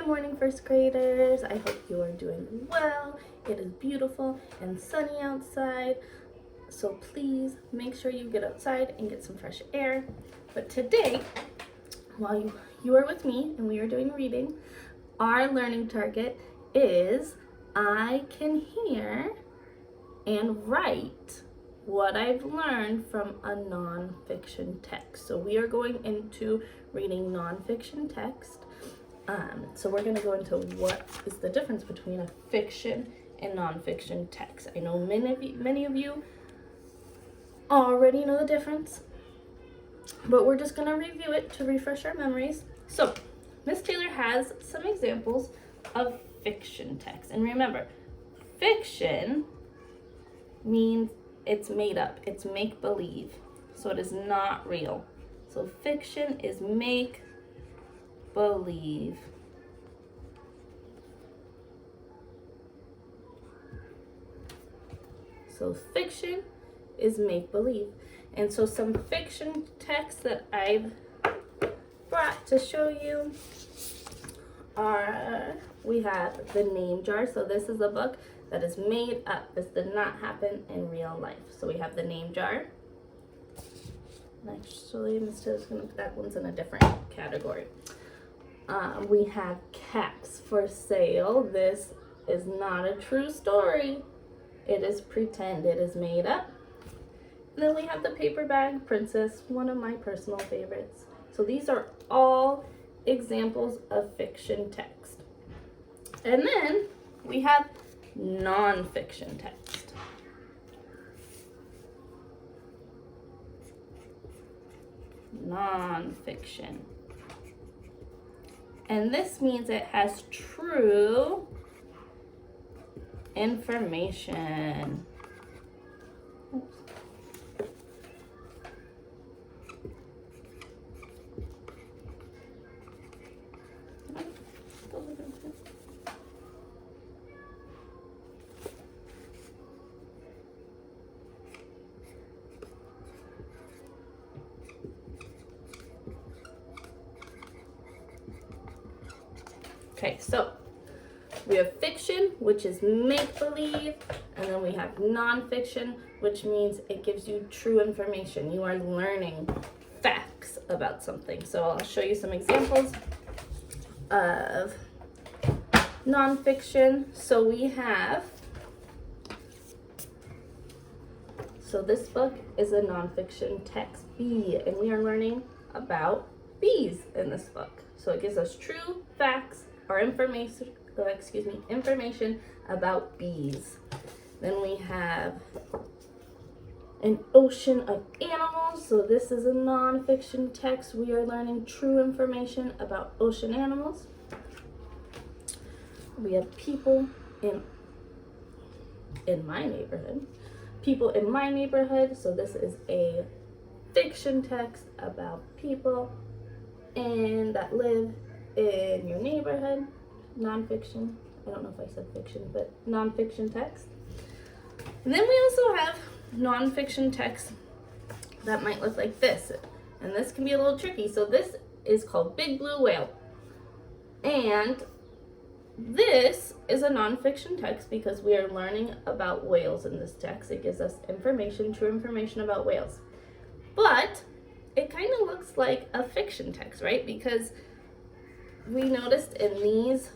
Good morning, first graders. I hope you are doing well. It is beautiful and sunny outside, so please make sure you get outside and get some fresh air. But today, while you are with me and we are doing reading, our learning target is I can hear and write what I've learned from a nonfiction text. So we are going into reading nonfiction text. So we're going to go into what is the difference between a fiction and nonfiction text. I know many of you already know the difference, but we're just going to review it to refresh our memories. So Miss Taylor has some examples of fiction text. And remember, fiction means it's made up, it's make-believe, so it is not real. So fiction is make-believe. So fiction is make-believe. And so some fiction text that I've brought to show you are, we have The Name Jar. So this is a book that is made up. This did not happen in real life. So we have The Name Jar. Actually, Miss Taylor's gonna put that one's in a different category. We have Cats for Sale. This is not a true story. It is pretend. It is made up. And then we have The Paper Bag Princess, one of my personal favorites. So these are all examples of fiction text. And then we have nonfiction text. Nonfiction. And this means it has true information. Okay, so we have fiction, which is make-believe, and then we have nonfiction, which means it gives you true information. You are learning facts about something. So I'll show you some examples of nonfiction. So we have, so this book is a nonfiction text, Bee, and we are learning about bees in this book. So it gives us true facts or information about bees. Then we have An Ocean of Animals. So this is a nonfiction text. We are learning true information about ocean animals. We have People in My Neighborhood. People in My Neighborhood. So this is a fiction text about people that live in your neighborhood. Nonfiction. I don't know if I said fiction, but nonfiction text. And then we also have nonfiction text that might look like this. And this can be a little tricky. So this is called Big Blue Whale. And this is a nonfiction text because we are learning about whales in this text. It gives us information, true information about whales. But it kind of looks like a fiction text, right? Because we noticed in these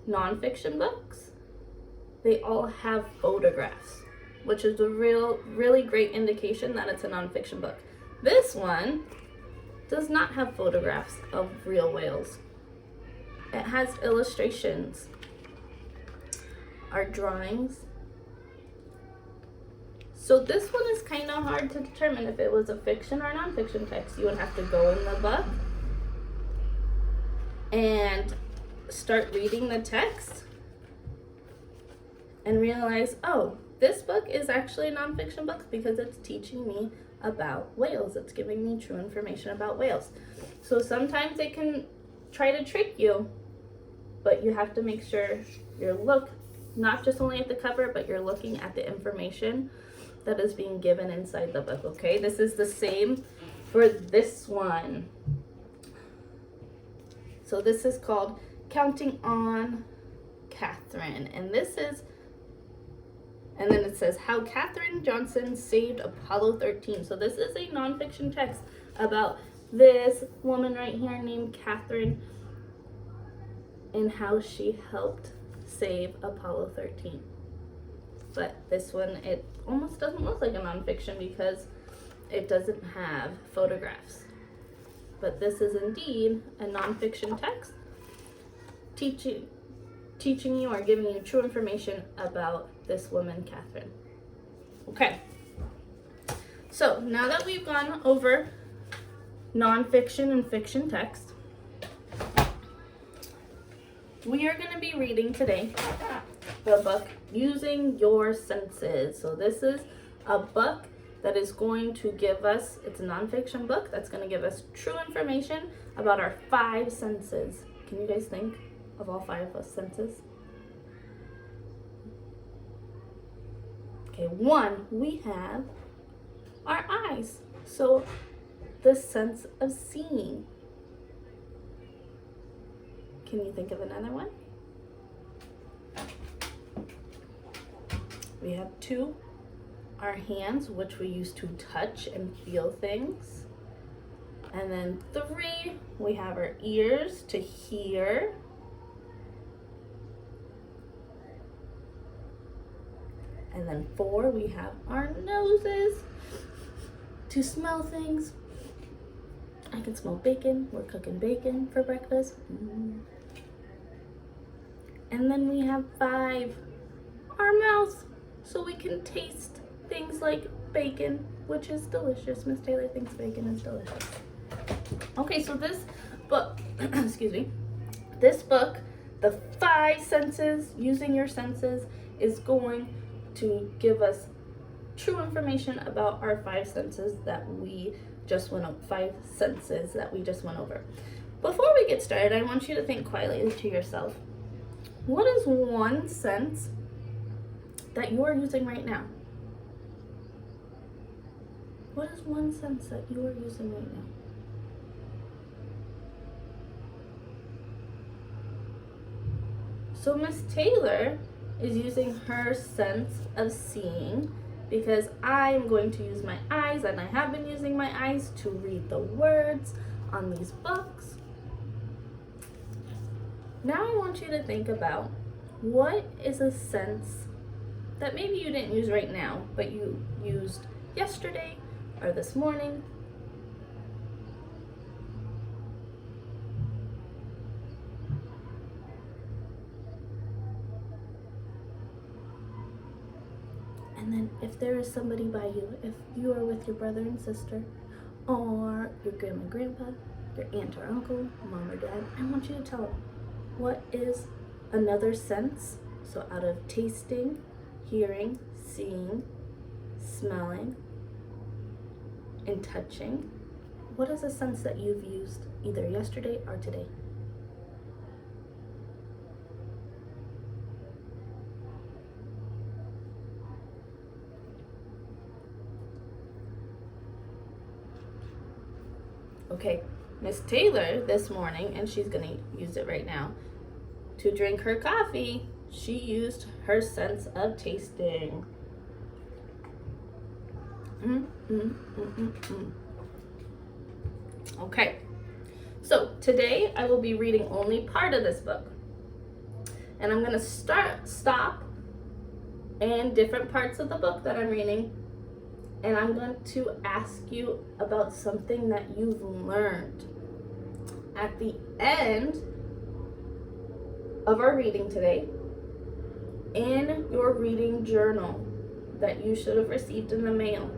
nonfiction books, they all have photographs, which is a really great indication that it's a nonfiction book. This one does not have photographs of real whales. It has illustrations, or drawings. So this one is kind of hard to determine if it was a fiction or nonfiction text. You would have to go in the book and start reading the text and realize, oh, this book is actually a nonfiction book because it's teaching me about whales. It's giving me true information about whales. So sometimes it can try to trick you, but you have to make sure you look not just only at the cover, but you're looking at the information that is being given inside the book, okay? This is the same for this one. So this is called Counting on Catherine. And this is, and then it says how Katherine Johnson saved Apollo 13. So this is a nonfiction text about this woman right here named Catherine and how she helped save Apollo 13. But this one, it almost doesn't look like a nonfiction because it doesn't have photographs. But this is indeed a nonfiction text teaching you or giving you true information about this woman, Catherine. Okay. So now that we've gone over nonfiction and fiction text, we are going to be reading today the book Using Your Senses. So this is a book that is going to give us, it's a nonfiction book that's going to give us true information about our 5 senses. Can you guys think of all 5 of us senses? Okay, 1, we have our eyes. So the sense of seeing. Can you think of another one? We have 2, our hands, which we use to touch and feel things. And then 3, we have our ears to hear. And then 4, we have our noses to smell things. I can smell bacon. We're cooking bacon for breakfast. And then we have 5, our mouths, so we can taste things like bacon, which is delicious. Miss Taylor thinks bacon is delicious. Okay, so this book, excuse me, this book, the 5 senses, Using Your Senses, is going to give us true information about our 5 senses that we just went over. 5 senses that we just went over. Before we get started, I want you to think quietly to yourself. What is one sense that you are using right now? What is one sense that you are using right now? So Miss Taylor is using her sense of seeing because I am going to use my eyes, and I have been using my eyes to read the words on these books. Now I want you to think about what is a sense that maybe you didn't use right now, but you used yesterday or this morning. And then if there is somebody by you, if you are with your brother and sister, or your grandma and grandpa, your aunt or uncle, mom or dad, I want you to tell them what is another sense. So out of tasting, hearing, seeing, smelling, and touching, what is a sense that you've used either yesterday or today? Okay, Miss Taylor this morning, and she's gonna use it right now, to drink her coffee, she used her sense of tasting. Okay, so today I will be reading only part of this book. And I'm gonna stop in different parts of the book that I'm reading, and I'm going to ask you about something that you've learned. At the end of our reading today, in your reading journal that you should have received in the mail,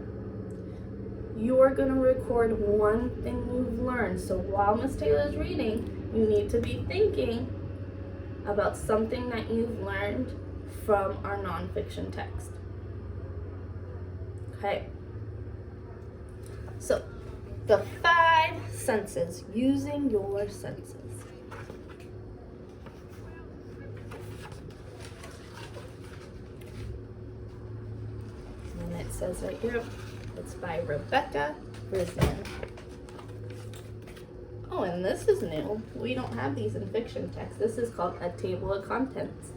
you are going to record one thing you've learned. So while Miss Taylor is reading, you need to be thinking about something that you've learned from our nonfiction text. Okay. So, the 5 senses, using your senses. And it says right here, it's by Rebecca Brisman. Oh, and this is new. We don't have these in fiction text. This is called a table of contents.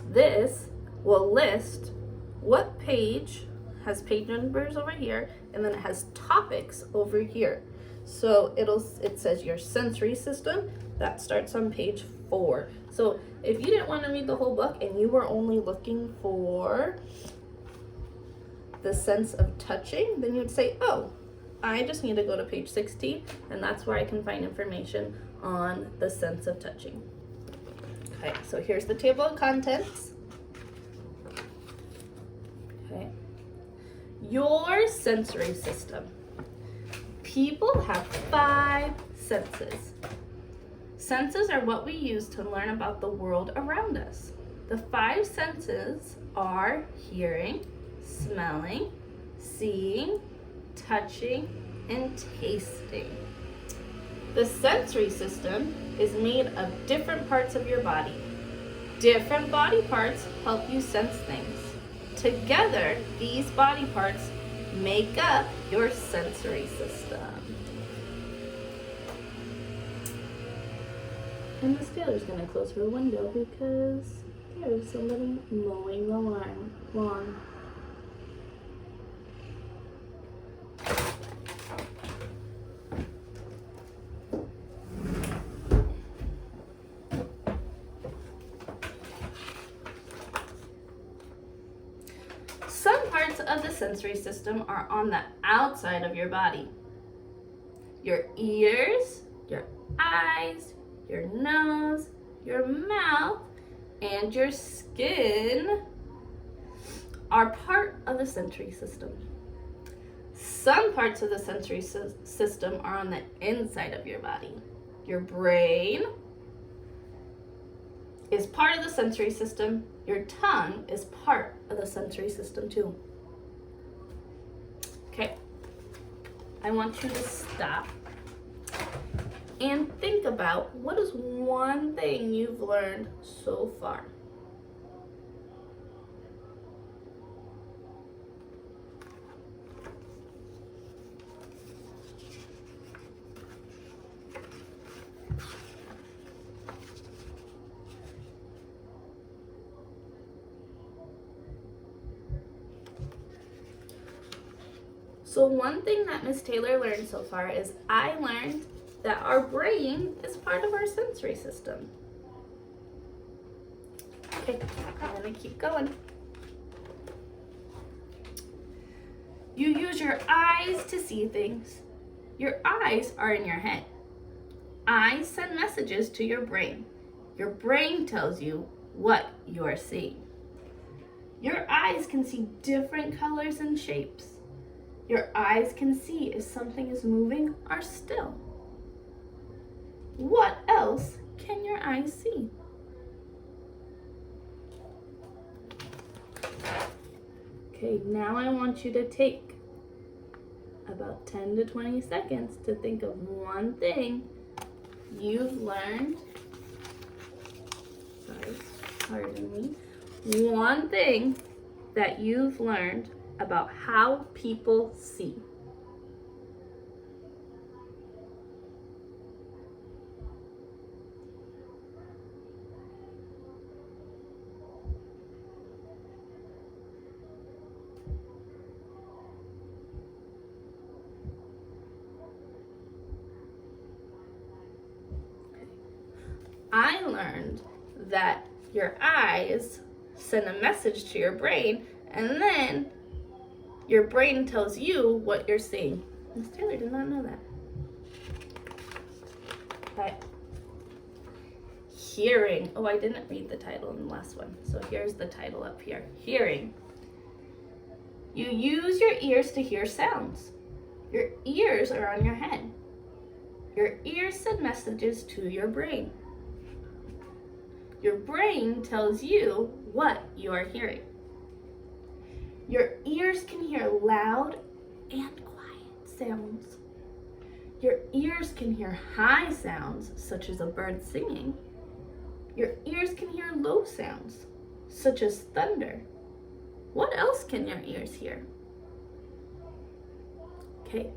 This will list what page has page numbers over here, and then it has topics over here. So it says your sensory system, that starts on page 4. So if you didn't want to read the whole book and you were only looking for the sense of touching, then you'd say, oh, I just need to go to page 16, and that's where I can find information on the sense of touching. Okay, so here's the table of contents. Okay. Your sensory system. People have 5 senses. Senses are what we use to learn about the world around us. The 5 senses are hearing, smelling, seeing, touching, and tasting. The sensory system is made of different parts of your body. Different body parts help you sense things. Together, these body parts make up your sensory system. And Miss Taylor's gonna close her window because there's somebody mowing the lawn. Some parts of the sensory system are on the outside of your body. Your ears, your eyes, your nose, your mouth, and your skin are part of the sensory system. Some parts of the sensory system are on the inside of your body. Your brain is part of the sensory system. Your tongue is part of the sensory system too. Okay, I want you to stop and think about what is one thing you've learned so far. So one thing that Miss Taylor learned so far is I learned that our brain is part of our sensory system. Okay, I'm gonna keep going. You use your eyes to see things. Your eyes are in your head. Eyes send messages to your brain. Your brain tells you what you are seeing. Your eyes can see different colors and shapes. Your eyes can see if something is moving or still. What else can your eyes see? Okay, now I want you to take about 10 to 20 seconds to think of one thing you've learned. Pardon me. One thing that you've learned about how people see. I learned that your eyes send a message to your brain, and then your brain tells you what you're seeing. Miss Taylor did not know that. Okay. Hearing. Oh, I didn't read the title in the last one. So here's the title up here. Hearing. You use your ears to hear sounds. Your ears are on your head. Your ears send messages to your brain. Your brain tells you what you are hearing. Your ears can hear loud and quiet sounds. Your ears can hear high sounds, such as a bird singing. Your ears can hear low sounds, such as thunder. What else can your ears hear? Okay,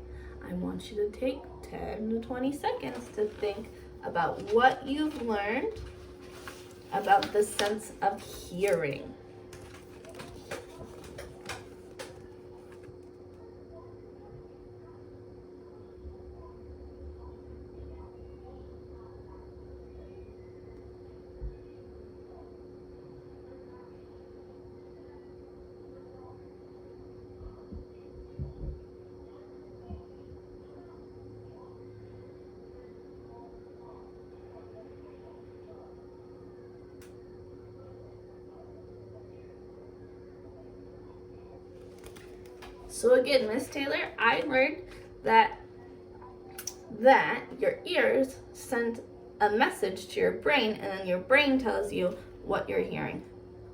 I want you to take 10 to 20 seconds to think about what you've learned about the sense of hearing. So again, Miss Taylor, I learned that your ears send a message to your brain, and then your brain tells you what you're hearing.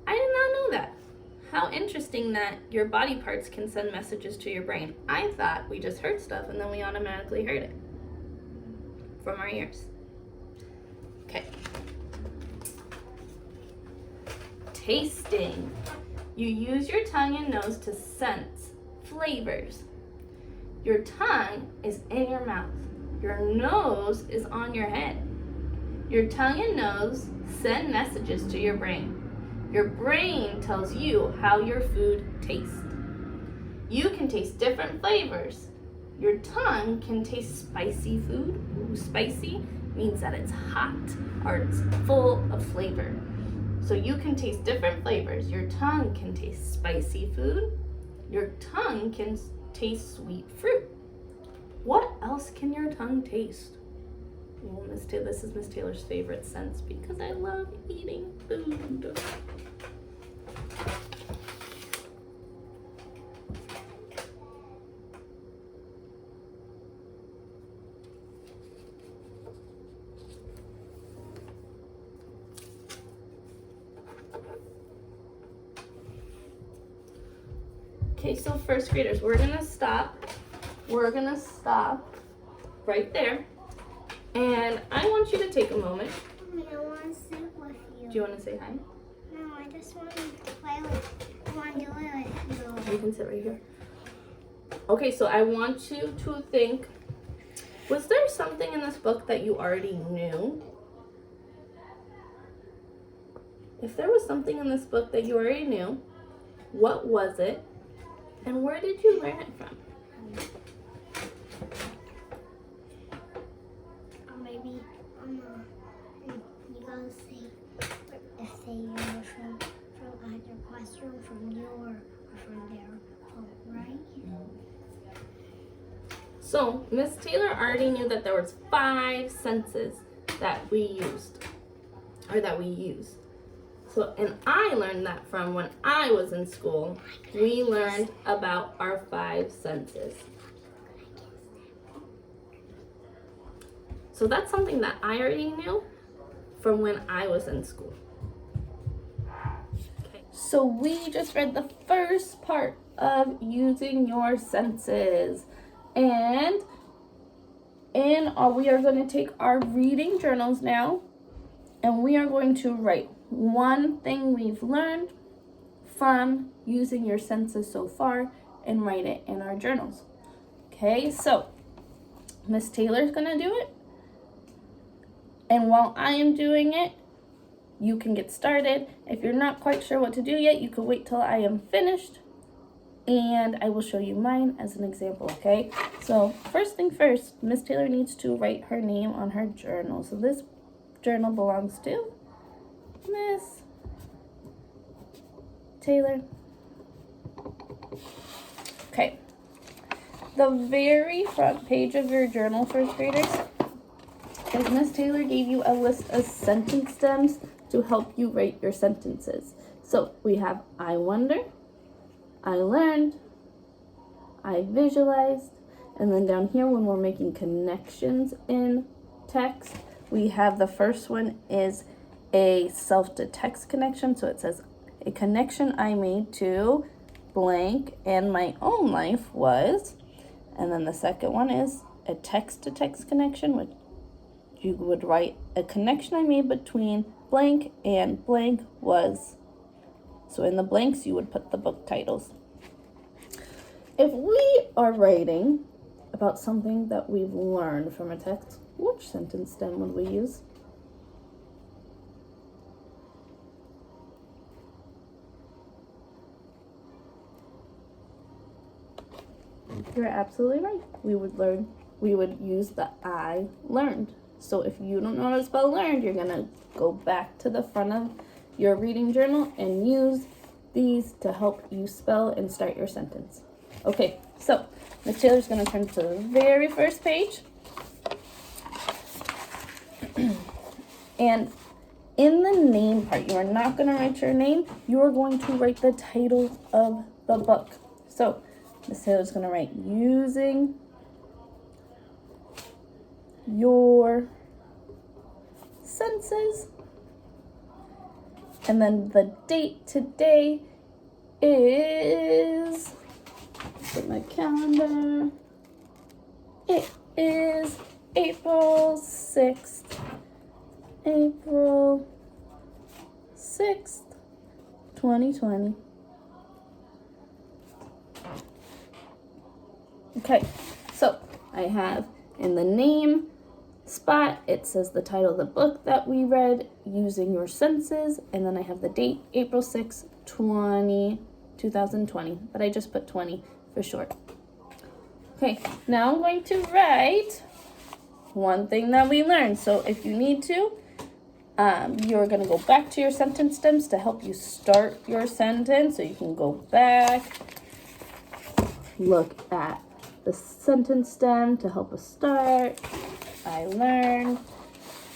I did not know that. How interesting that your body parts can send messages to your brain. I thought we just heard stuff and then we automatically heard it from our ears. Okay. Tasting. You use your tongue and nose to sense flavors. Your tongue is in your mouth. Your nose is on your head. Your tongue and nose send messages to your brain. Your brain tells you how your food tastes. You can taste different flavors. Your tongue can taste spicy food. Ooh, spicy means that it's hot or it's full of flavor. So you can taste different flavors. Your tongue can taste spicy food. Your tongue can taste sweet fruit. What else can your tongue taste? Well, this is Miss Taylor's favorite sense because I love eating food. Okay, so first graders, we're gonna stop right there. And I want you to take a moment. I want to sit with you. Do you want to say hi? No, I just want to play with, I want to do it with you. You can sit right here. Okay, so I want you to think, was there something in this book that you already knew? If there was something in this book that you already knew, what was it? And where did you learn it from? Or maybe, you gotta say you were from either classroom, from you or from their home, right? So, Miss Taylor already knew that there was 5 senses that we use. So, and I learned that from when I was in school. We learned about our 5 senses. So that's something that I already knew from when I was in school. Okay. So we just read the first part of using your senses. And we are going to take our reading journals now, and we are going to write one thing we've learned from using your senses so far and write it in our journals. Okay, so Miss Taylor's going to do it. And while I am doing it, you can get started. If you're not quite sure what to do yet, you can wait till I am finished. And I will show you mine as an example, okay? So first thing first, Miss Taylor needs to write her name on her journal. So this journal belongs to Miss Taylor. Okay. The very front page of your journal, first graders, is Miss Taylor gave you a list of sentence stems to help you write your sentences. So we have I wonder, I learned, I visualized, and then down here when we're making connections in text, we have the first one is a self-to-text connection. So it says, a connection I made to blank and my own life was, and then the second one is a text-to-text connection, which you would write a connection I made between blank and blank was. So in the blanks, you would put the book titles. If we are writing about something that we've learned from a text, which sentence stem would we use? You're absolutely right. We would use the I learned. So if you don't know how to spell learned, you're gonna go back to the front of your reading journal and use these to help you spell and start your sentence. Okay, so Miss Taylor's gonna turn to the very first page. And in the name part, you are not gonna write your name, you are going to write the title of the book. So Miss Taylor's gonna write using your senses, and then the date today is, put my calendar, it is April 6th, April 6th, 2020. Okay, so I have in the name spot, it says the title of the book that we read, using your senses, and then I have the date, April 6, 2020, but I just put 20 for short. Okay, now I'm going to write one thing that we learned. So if you need to, you're going to go back to your sentence stems to help you start your sentence. So you can go back, look at the sentence stem to help us start. I learned.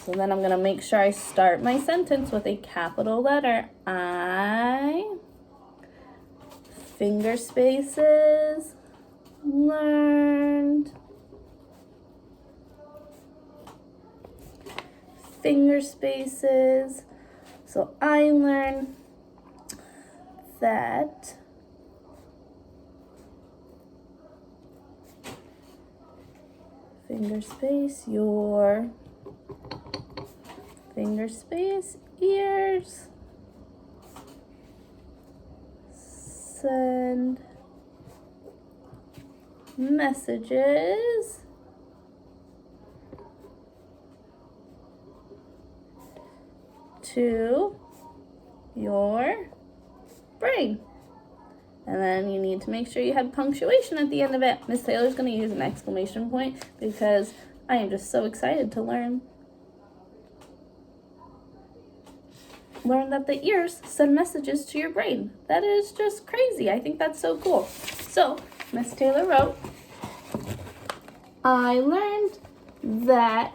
So then I'm going to make sure I start my sentence with a capital letter I, finger spaces, learned, finger spaces. So I learned that finger space, your finger space, ears, send messages to your brain. And then you need to make sure you have punctuation at the end of it. Miss Taylor's going to use an exclamation point because I am just so excited to learn that the ears send messages to your brain. That is just crazy. I think that's so cool. So Miss Taylor wrote, I learned that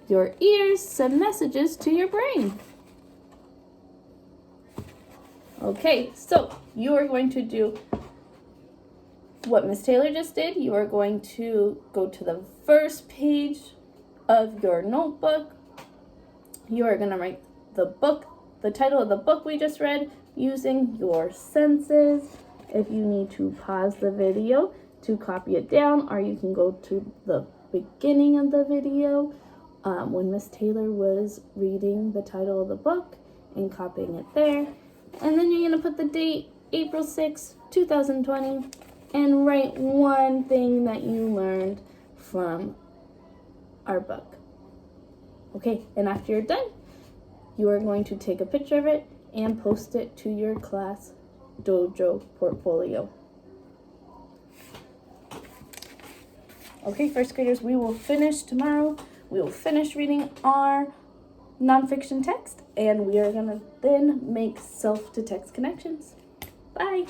your ears send messages to your brain. Okay, so you are going to do what Miss Taylor just did. You are going to go to the first page of your notebook. You are going to write the title of the book we just read, using your senses. If you need to pause the video to copy it down, or you can go to the beginning of the video when Miss Taylor was reading the title of the book and copying it there. And then you're going to put the date, April 6, 2020, and write one thing that you learned from our book. Okay, and after you're done, you are going to take a picture of it and post it to your class dojo portfolio. Okay, first graders, we will finish tomorrow. We will finish reading our nonfiction text, and we are going to then make self-to-text connections. Bye.